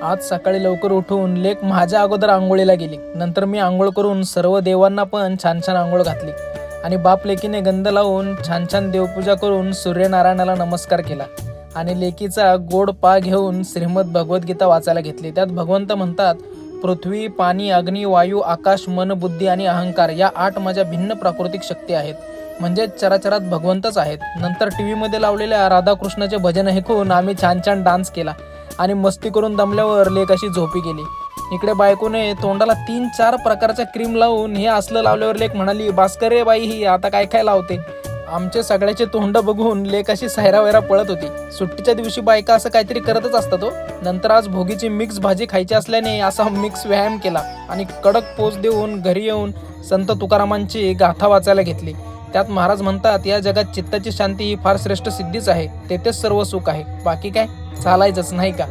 आज सकाळी लवकर उठून लेक माझ्या अगोदर आंघोळीला गेली. नंतर मी आंघोळ करून सर्व देवांना पण छान छान आंघोळ घातली आणि बाप लेकीने गंध लावून छान छान देवपूजा करून सूर्यनारायणाला नमस्कार केला आणि लेकीचा गोड पा घेऊन श्रीमद भगवद्गीता वाचायला घेतली. त्यात भगवंत म्हणतात, पृथ्वी, पाणी, अग्नी, वायू, आकाश, मन, बुद्धी आणि अहंकार या 8 माझ्या भिन्न प्राकृतिक शक्ती आहेत, म्हणजे चराचरात भगवंतच आहेत. नंतर टीव्हीमध्ये लावलेल्या राधाकृष्णाचे भजन ऐकून आम्ही छान छान डान्स केला आणि मस्ती करून दमल्यावर लेक अशी झोपी गेली. इकडे बायकोने तोंडाला 3-4 प्रकारच्या क्रीम लावून हे असलं लावल्यावर लेक म्हणाली, भास्कर रे बाई, ही आता काय काय लावते. आमचे सगळ्याचे तोंड बघून लेक अशी सैरावैरा पळत होती. सुट्टीच्या दिवशी बायका असं काहीतरी करतच असतात हो. नंतर आज भोगीची मिक्स भाजी खायची असल्याने असा मिक्स व्यायाम केला आणि कडक पोच देऊन घरी येऊन संत तुकारामांची गाथा वाचायला घेतली. त्यात महाराज म्हणतात, या जगात चित्ताची शांती ही फार श्रेष्ठ सिद्धीच आहे, तेथेच सर्व सुख आहे. बाकी काय चालायचंच नाही का.